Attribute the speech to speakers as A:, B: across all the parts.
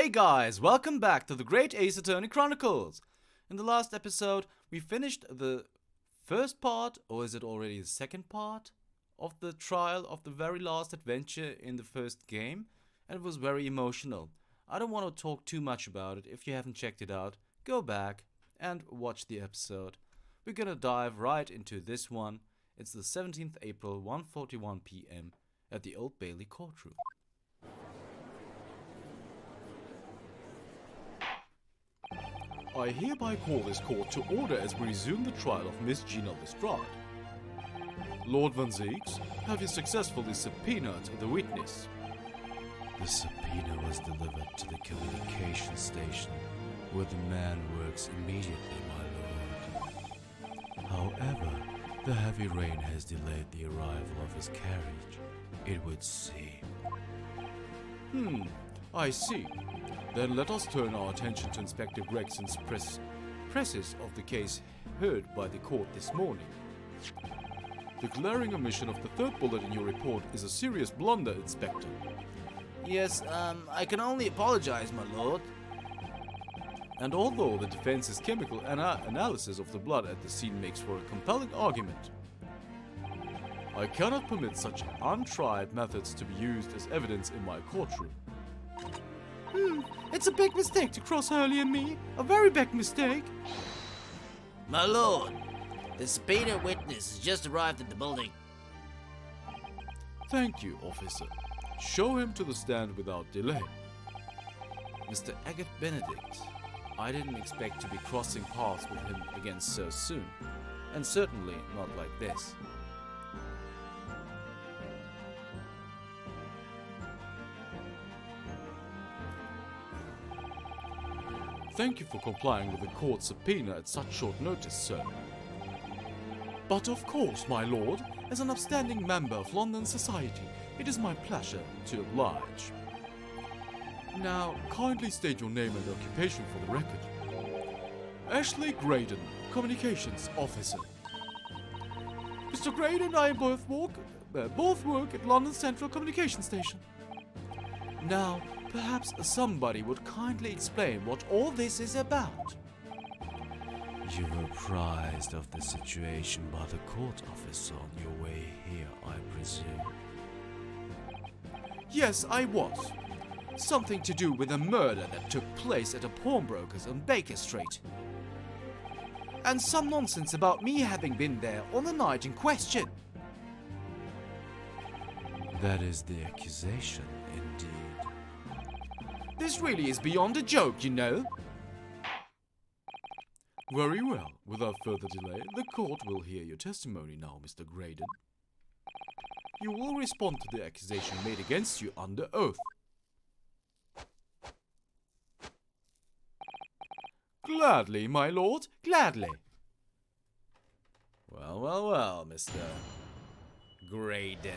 A: Hey guys, welcome back to the Great Ace Attorney Chronicles. In the last episode, we finished the first part, or is it already the second part, of the trial of the very last adventure in the first game, and it was very emotional. I don't want to talk too much about it. If you haven't checked it out, go back and watch the episode. We're gonna dive right into this one. It's the 17th April, 1:41 p.m. at the Old Bailey courtroom. I hereby call this court to order as we resume the trial of Miss Gina Lestrade. Lord Van Zieks, have you successfully subpoenaed the witness? The subpoena was delivered to the communication station, where the man works immediately, my lord. However, the heavy rain has delayed the arrival of his carriage, it would seem. I see. Then let us turn our attention to Inspector Gregson's presses of the case heard by the court this morning. The glaring omission of the third bullet in your report is a serious blunder, Inspector. Yes, I can only apologize, my lord. And although the defense's chemical analysis of the blood at the scene makes for a compelling argument, I cannot permit such untried methods to be used as evidence in my courtroom. It's a big mistake to cross Hurley and me. A very big mistake.
B: My lord, the subpoena witness has just arrived at the building.
A: Thank you, officer. Show him to the stand without delay. Mr. Benedict, I didn't expect to be crossing paths with him again so soon, and certainly not like this. Thank you for complying with the court's subpoena at such short notice, sir. But of course, my lord, as an upstanding member of London society, it is my pleasure to oblige. Now, kindly state your name and occupation for the record. Ashley Graydon, Communications Officer. Mr. Graydon and I both work at London Central Communication Station. Now, perhaps somebody would kindly explain what all this is about. You were apprised of the situation by the court officer on your way here, I presume? Yes, I was. Something to do with a murder that took place at a pawnbroker's on Baker Street. And some nonsense about me having been there on the night in question. That is the accusation, indeed. This really is beyond a joke, you know. Very well. Without further delay, the court will hear your testimony now, Mr. Graydon. You will respond to the accusation made against you under oath. Gladly, my lord, gladly. Well, Mr. Graydon,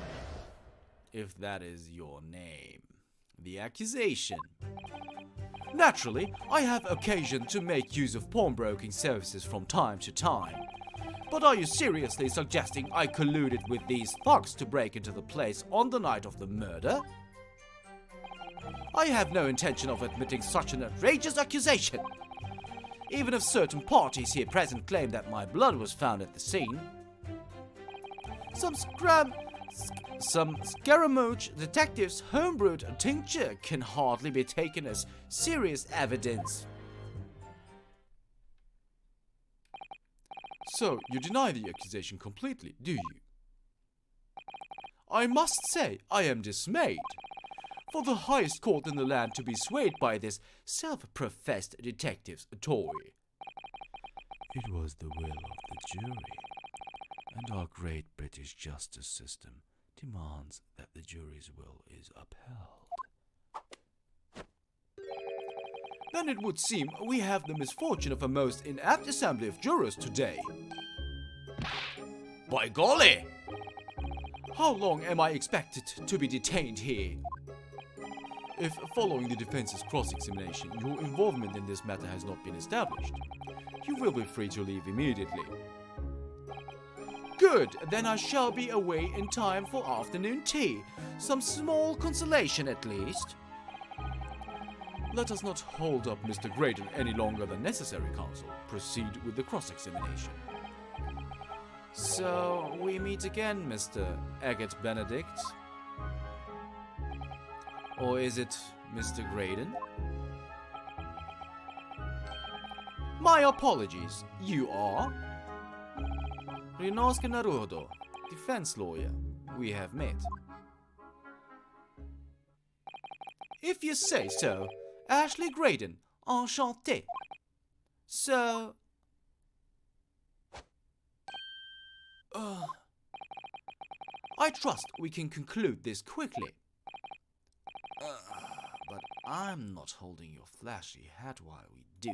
A: if that is your name. The accusation. Naturally, I have occasion to make use of pawnbroking services from time to time. But are you seriously suggesting I colluded with these thugs to break into the place on the night of the murder? I have no intention of admitting such an outrageous accusation. Even if certain parties here present claim that my blood was found at the scene. Some Scaramouche detectives' homebrewed tincture can hardly be taken as serious evidence. So, you deny the accusation completely, do you? I must say, I am dismayed. For the highest court in the land to be swayed by this self-professed detective's toy. It was the will of the jury, and our great British justice system demands that the jury's will is upheld. Then it would seem we have the misfortune of a most inapt assembly of jurors today. By golly! How long am I expected to be detained here? If, following the defense's cross-examination, your involvement in this matter has not been established, you will be free to leave immediately. Good, then I shall be away in time for afternoon tea. Some small consolation at least. Let us not hold up Mr. Graydon any longer than necessary, Counsel. Proceed with the cross-examination. So, we meet again, Mr. Benedict? Or is it Mr. Graydon? My apologies, you are? Rinosuke Naruhodo, defense lawyer. We have met. If you say so, Ashley Graydon, enchanté. So... I trust we can conclude this quickly. But I'm not holding your flashy hat while we do.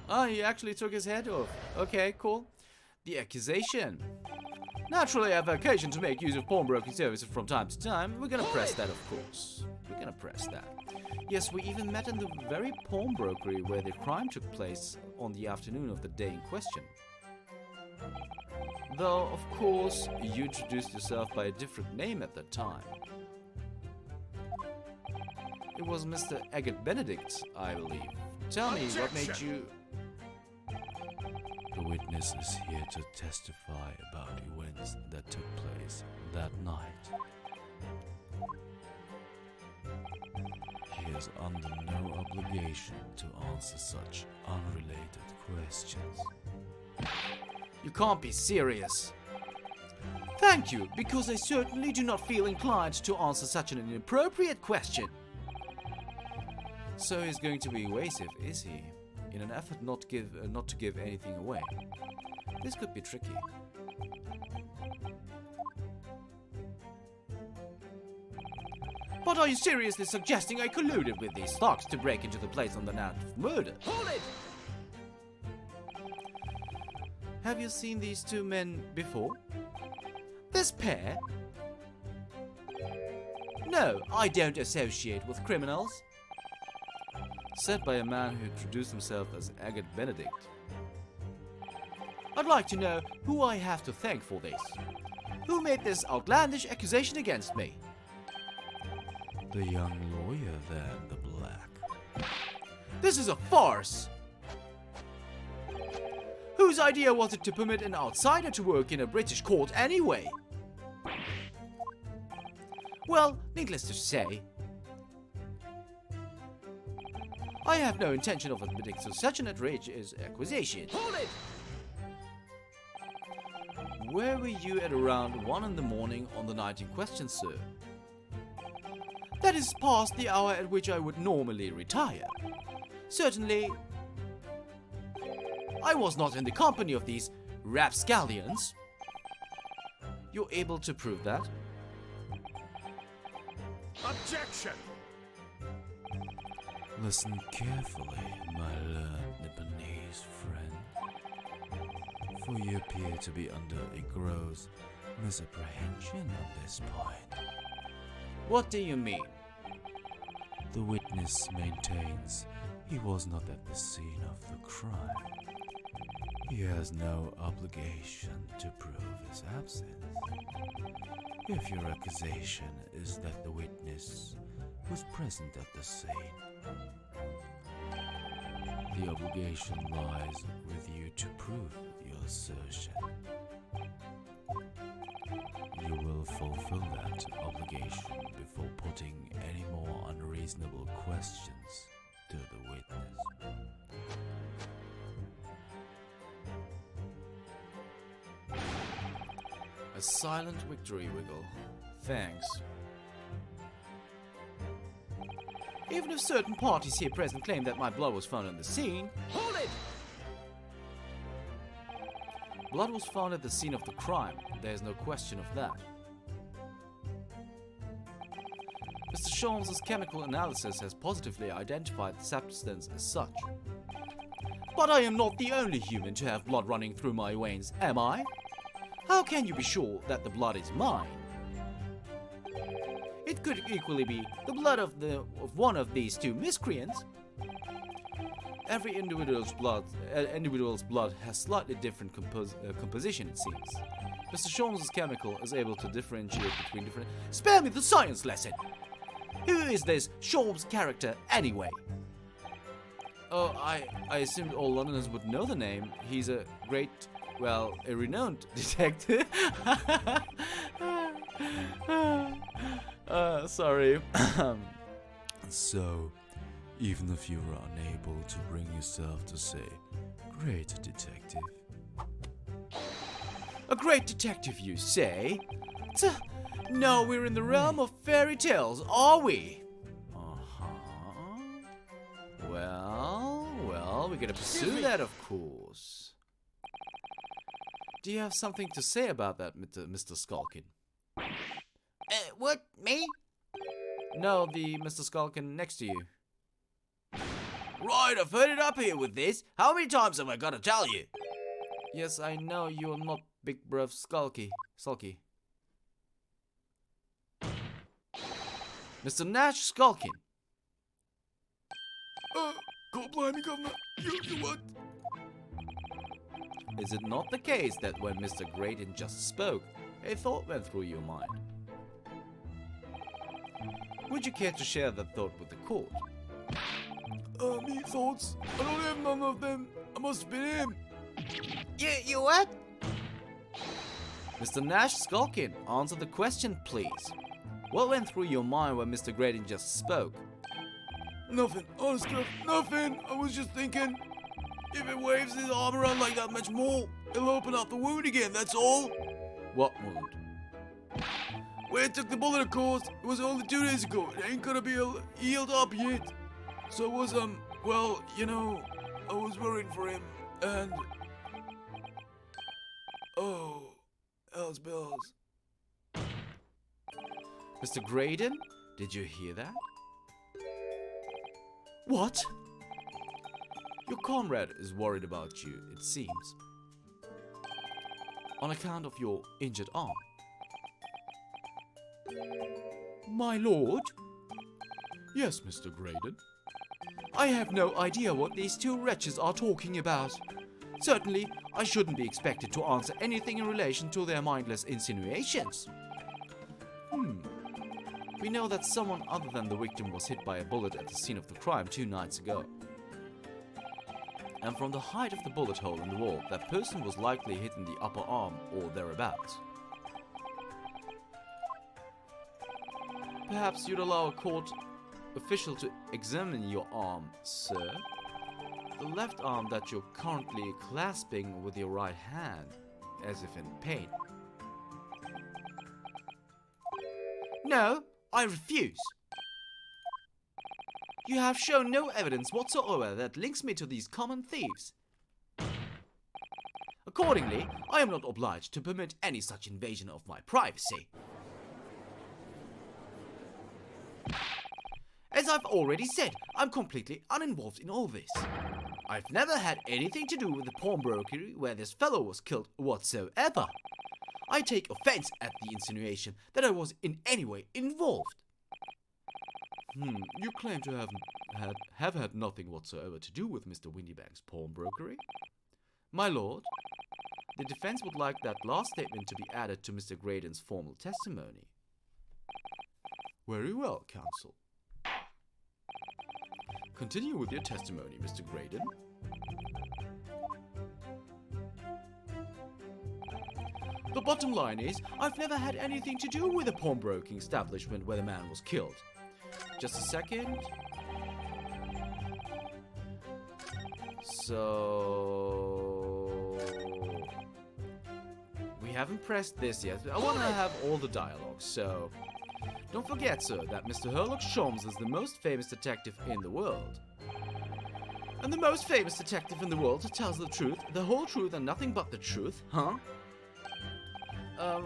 A: Ah, he actually took his head off. Okay, cool. The accusation. Naturally, I have occasion to make use of pawnbroking services from time to time. We're gonna press that, of course. We're gonna press that. Yes, we even met in the very pawnbrokery where the crime took place on the afternoon of the day in question. Though, of course, you introduced yourself by a different name at that time. It was Mr. Benedict, I believe. Tell me, what made you... The witness is here to testify about events that took place that night. He is under no obligation to answer such unrelated questions. You can't be serious. Thank you, because I certainly do not feel inclined to answer such an inappropriate question. So he's going to be evasive, is he? In an effort not to give anything away. This could be tricky. But are you seriously suggesting I colluded with these thugs to break into the place on the night of murder? Hold it! Have you seen these two men before? This pair? No, I don't associate with criminals. Said by a man who introduced himself as Benedict. I'd like to know who I have to thank for this. Who made this outlandish accusation against me? The young lawyer there in the black. This is a farce! Whose idea was it to permit an outsider to work in a British court anyway? Well, needless to say, I have no intention of admitting to such an outrageous accusation. Hold it! Where were you at around 1 in the morning on the night in question, sir? That is past the hour at which I would normally retire. Certainly, I was not in the company of these rapscallions. You're able to prove that?
C: Objection!
A: Listen carefully, my learned Nipponese friend, for you appear to be under a gross misapprehension on this point. What do you mean? The witness maintains he was not at the scene of the crime. He has no obligation to prove his absence. If your accusation is that the witness was present at the scene, the obligation lies with you to prove your assertion. You will fulfill that obligation before putting any more unreasonable questions to the witness. A silent victory, Wiggle. Thanks. Even if certain parties here present claim that my blood was found on the scene... Hold it! Blood was found at the scene of the crime. There's no question of that. Mr. Sholmes' chemical analysis has positively identified the substance as such. But I am not the only human to have blood running through my veins, am I? How can you be sure that the blood is mine? It could equally be the blood of one of these two miscreants. Every individual's blood has slightly different composition, it seems. Mr. Sholmes' chemical is able to differentiate between different... Spare me the science lesson! Who is this Sholmes character anyway? Oh, I assumed all Londoners would know the name. He's a great, well, a renowned detective. Sorry. So, even if you're unable to bring yourself to say, great detective. A great detective, you say? No, we're in the realm of fairy tales, are we? Well, we're gonna pursue that, of course. Do you have something to say about that, Mr. Skulkin?
B: What? Me?
A: No, the Mr. Skulkin next to you.
B: Right, I've heard it up here with this. How many times have I got to tell you?
A: Yes, I know you're not Big Bruv Sulky. Mr. Nash Skulkin.
C: God blame me, Governor. You what?
A: Is it not the case that when Mr. Graydon just spoke, a thought went through your mind? Would you care to share that thought with the court?
C: Me thoughts? I don't have none of them. I must have been him.
B: You what?
A: Mr. Nash Skulkin, answer the question, please. What went through your mind when Mr. Graydon just spoke?
C: Nothing. Honestly, nothing. I was just thinking, if it waves his arm around like that much more, it'll open up the wound again, that's all.
A: What wound?
C: Where it took the bullet, of course. It was only 2 days ago. It ain't gonna be healed up yet. So it was, well, you know, I was worrying for him, and... Oh, hell's bells.
A: Mr. Graydon, did you hear that? What? Your comrade is worried about you, it seems. On account of your injured arm. My lord? Yes, Mr. Graydon. I have no idea what these two wretches are talking about. Certainly, I shouldn't be expected to answer anything in relation to their mindless insinuations. We know that someone other than the victim was hit by a bullet at the scene of the crime 2 nights ago. And from the height of the bullet hole in the wall, that person was likely hit in the upper arm or thereabouts. Perhaps you'd allow a court official to examine your arm, sir. The left arm that you're currently clasping with your right hand, as if in pain. No, I refuse. You have shown no evidence whatsoever that links me to these common thieves. Accordingly, I am not obliged to permit any such invasion of my privacy. As I've already said, I'm completely uninvolved in all this. I've never had anything to do with the pawnbrokery where this fellow was killed whatsoever. I take offense at the insinuation that I was in any way involved. You claim to have had nothing whatsoever to do with Mr. Windybank's pawnbrokery? My lord, the defense would like that last statement to be added to Mr. Graydon's formal testimony. Very well, counsel. Continue with your testimony, Mr. Graydon. The bottom line is, I've never had anything to do with the pawnbroking establishment where the man was killed. Just a second. So... we haven't pressed this yet, but I want to have all the dialogue, so... Don't forget, sir, that Mr. Herlock Sholmes is the most famous detective in the world. And the most famous detective in the world who tells the truth, the whole truth and nothing but the truth, huh? Oh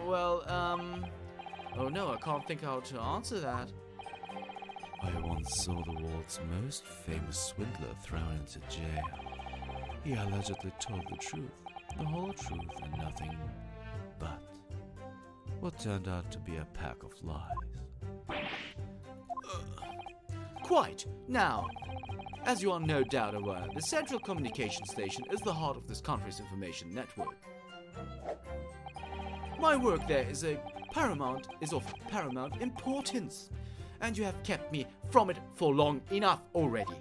A: no, I can't think how to answer that. I once saw the world's most famous swindler thrown into jail. He allegedly told the truth, the whole truth and nothing but what turned out to be a pack of lies. Quite. Now, as you are no doubt aware, the Central Communication Station is the heart of this country's information network.
D: My work there is of paramount importance, and you have kept me from it for long enough already.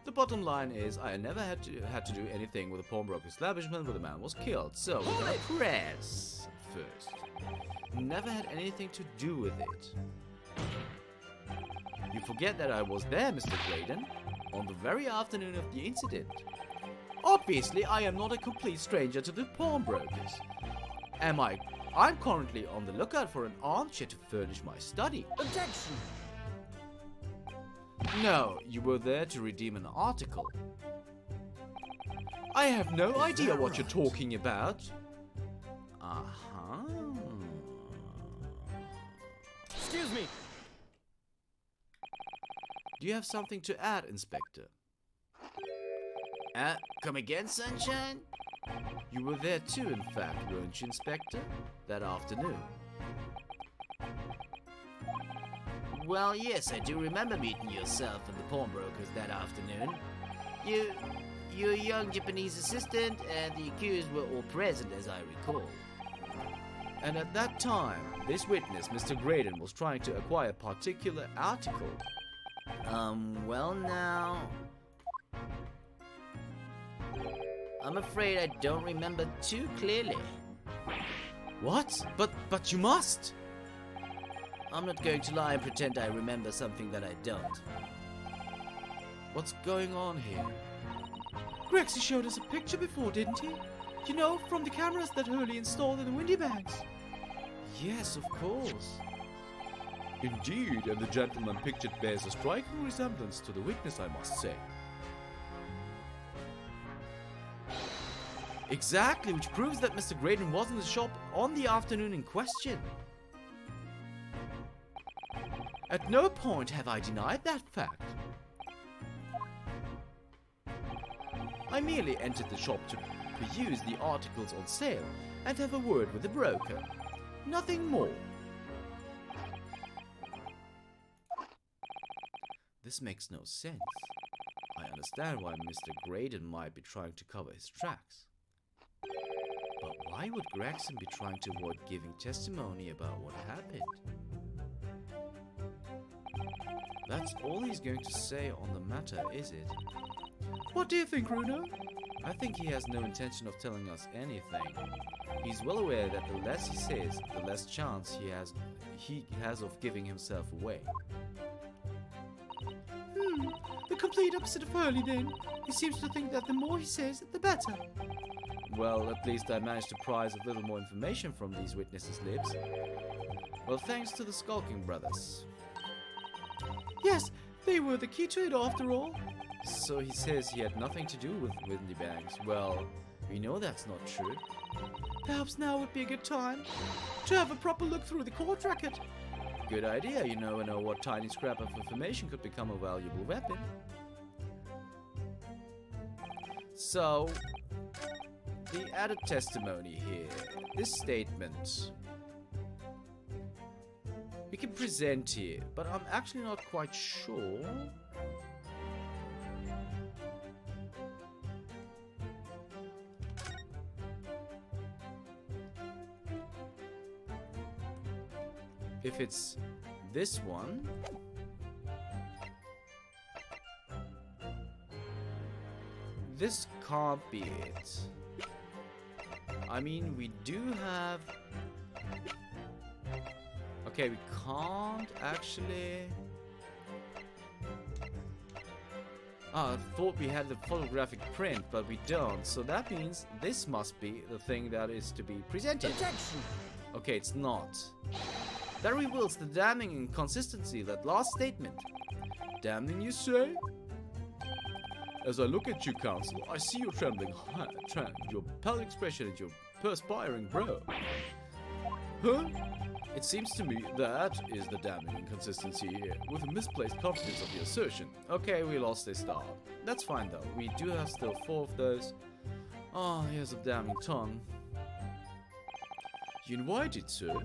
D: The bottom line is, I never had to do anything with the pawnbroker establishment where the man was killed, so we're gonna press first. Never had anything to do with it. You forget that I was there, Mr. Graydon, on the very afternoon of the incident. Obviously, I am not a complete stranger to the pawnbrokers. I'm currently on the lookout for an armchair to furnish my study.
B: Objection!
D: No, you were there to redeem an article. I have no idea what you're talking about. Uh-huh.
B: Excuse me!
D: Do you have something to add, Inspector?
B: Come again, Sunshine?
D: You were there too, in fact, weren't you, Inspector? That afternoon.
B: Well, yes, I do remember meeting yourself and the pawnbrokers that afternoon. Your young Japanese assistant and the accused were all present, as I recall.
D: And at that time, this witness, Mr. Graydon, was trying to acquire a particular article.
B: Well now... I'm afraid I don't remember too clearly.
D: What? But you must!
B: I'm not going to lie and pretend I remember something that I don't.
D: What's going on here? Grexy showed us a picture before, didn't he? You know, from the cameras that Hurley installed in the windy bags. Yes, of course. Indeed, and the gentleman pictured bears a striking resemblance to the witness, I must say. Exactly, which proves that Mr. Graydon was in the shop on the afternoon in question. At no point have I denied that fact. I merely entered the shop to peruse the articles on sale and have a word with the broker. Nothing more. This makes no sense. I understand why Mr. Graydon might be trying to cover his tracks. But why would Gregson be trying to avoid giving testimony about what happened? That's all he's going to say on the matter, is it? What do you think, Bruno? I think he has no intention of telling us anything. He's well aware that the less he says, the less chance he has of giving himself away. The complete opposite of Hurley, then. He seems to think that the more he says, the better. Well, at least I managed to prise a little more information from these witnesses' lips. Well, thanks to the skulking brothers. Yes, they were the key to it after all. So he says he had nothing to do with windy bags. Well, we know that's not true. Perhaps now would be a good time to have a proper look through the court record. Good idea, you never know what tiny scrap of information could become a valuable weapon. So, the added testimony here, this statement, we can present here, but I'm actually not quite sure. If it's this one, this can't be it. I mean, we do have... Okay, we can't actually... I thought we had the photographic print, but we don't. So that means this must be the thing that is to be presented.
B: Objection!
D: Okay, it's not. That reveals the damning inconsistency of that last statement. Damning, you say? As I look at you, Counsel, I see your trembling hand, your pale expression and your perspiring brow. Huh? It seems to me that is the damning inconsistency here, with a misplaced confidence of the assertion. Okay, we lost a star. That's fine though, we do have still 4 of those. Oh, here's a damning tongue. You invited, sir?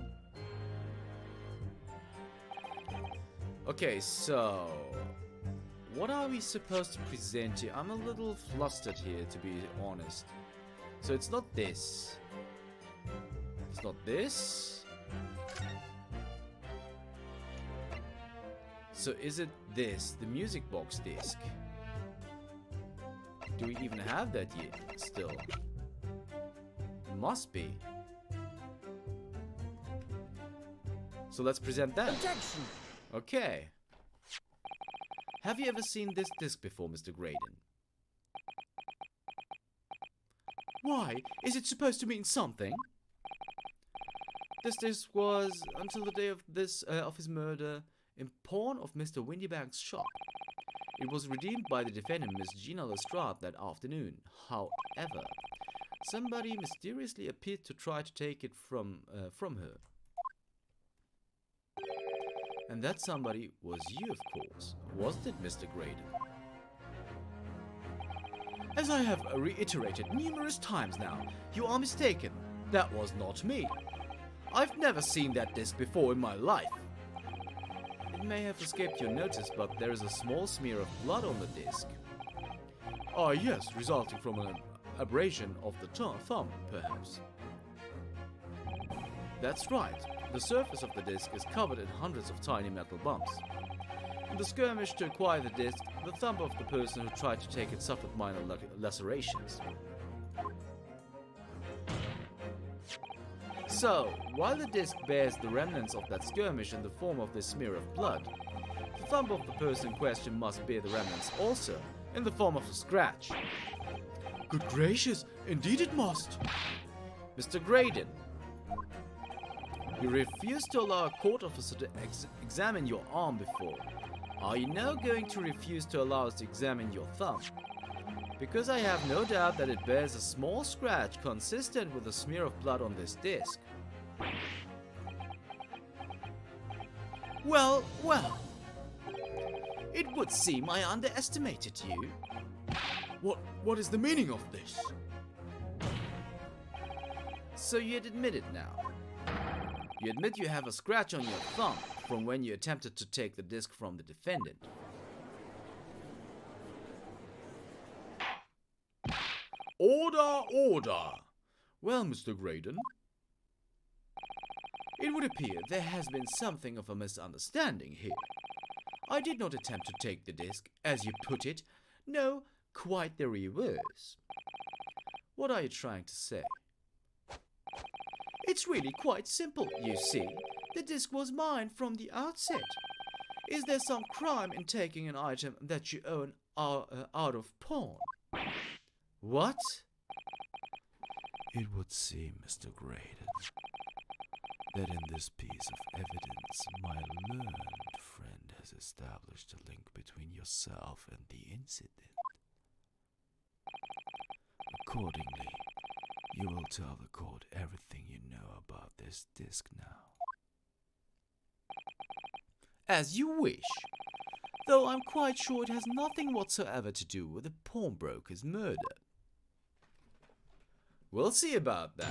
D: Okay, so... what are we supposed to present here? I'm a little flustered here, to be honest. So it's not this. It's not this. So is it this, the music box disc? Do we even have that yet? Still. Must be. So let's present that.
B: Objection!
D: Okay. Have you ever seen this disc before, Mr. Graydon?
A: Why? Is it supposed to mean something?
D: This disc was, until the day of his murder, in pawn of Mr. Windybank's shop. It was redeemed by the defendant, Miss Gina Lestrade, that afternoon. However, somebody mysteriously appeared to try to take it from her. And that somebody was you, of course. Wasn't it, Mr. Graydon?
A: As I have reiterated numerous times now, you are mistaken. That was not me. I've never seen that disc before in my life.
D: It may have escaped your notice, but there is a small smear of blood on the disc.
A: Ah, yes, resulting from an abrasion of the thumb, perhaps.
D: That's right. The surface of the disc is covered in hundreds of tiny metal bumps. In the skirmish to acquire the disc, the thumb of the person who tried to take it suffered minor lacerations. So, while the disc bears the remnants of that skirmish in the form of this smear of blood, the thumb of the person in question must bear the remnants also, in the form of a scratch.
A: Good gracious, indeed it must.
D: Mr. Graydon, you refused to allow a court officer to examine your arm before. Are you now going to refuse to allow us to examine your thumb? Because I have no doubt that it bears a small scratch consistent with a smear of blood on this disc.
A: Well, well. It would seem I underestimated you. What is the meaning of this?
D: So you'd admit it now. You admit you have a scratch on your thumb from when you attempted to take the disc from the defendant.
A: Order, order! Well, Mr. Graydon, it would appear there has been something of a misunderstanding here. I did not attempt to take the disc, as you put it. No, quite the reverse.
D: What are you trying to say?
A: It's really quite simple, you see. The disc was mine from the outset. Is there some crime in taking an item that you own out of pawn?
D: What?
C: It would seem, Mr. Graydon, that in this piece of evidence my learned friend has established a link between yourself and the incident. Accordingly, you will tell the court everything you know about this disc now.
A: As you wish. Though I'm quite sure it has nothing whatsoever to do with the pawnbroker's murder.
D: We'll see about that.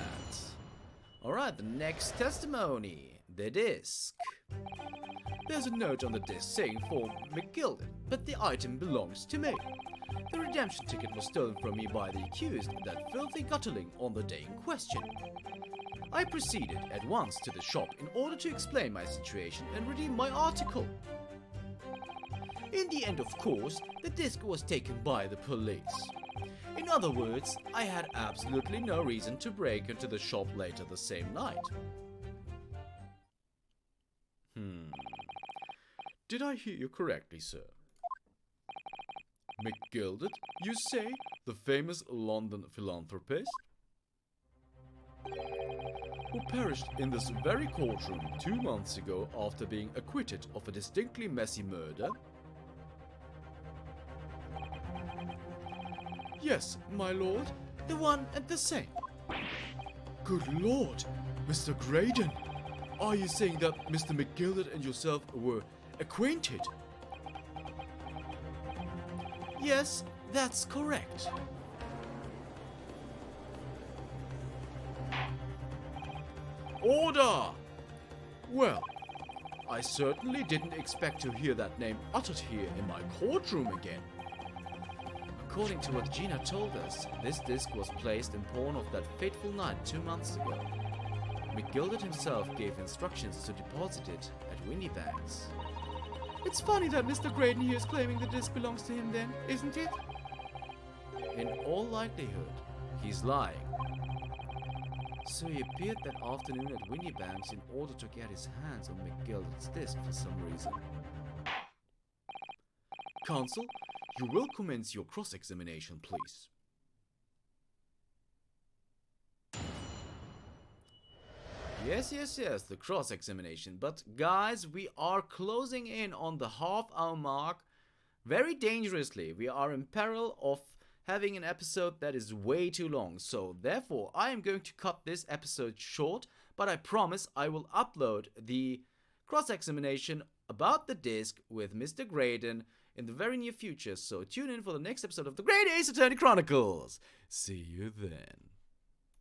D: Alright, the next testimony. The disc.
A: There's a note on the disc saying for McGilden, but the item belongs to me. The redemption ticket was stolen from me by the accused, that filthy gutterling, on the day in question. I proceeded at once to the shop in order to explain my situation and redeem my article. In the end, of course, the disc was taken by the police. In other words, I had absolutely no reason to break into the shop later the same night. Did I hear you correctly, sir? McGilden, you say? The famous London philanthropist? Who perished in this very courtroom 2 months ago after being acquitted of a distinctly messy murder? Yes, my lord, the one and the same. Good lord, Mr. Graydon, are you saying that Mr. McGilden and yourself were acquainted? Yes, that's correct. Order! Well, I certainly didn't expect to hear that name uttered here in my courtroom again.
D: According to what Gina told us, this disc was placed in pawn of that fateful night 2 months ago. McGilded himself gave instructions to deposit it at Winniebank's.
A: It's funny that Mr. Graydon here is claiming the disc belongs to him then, isn't it?
D: In all likelihood, he's lying. So he appeared that afternoon at Winniebank's in order to get his hands on McGilded's disc for some reason.
A: Counsel, you will commence your cross-examination, please.
D: Yes, the cross-examination. But guys, we are closing in on the half-hour mark very dangerously. We are in peril of having an episode that is way too long. So therefore, I am going to cut this episode short, but I promise I will upload the cross-examination about the disc with Mr. Graydon in the very near future. So tune in for the next episode of the Great Ace Attorney Chronicles. See you then.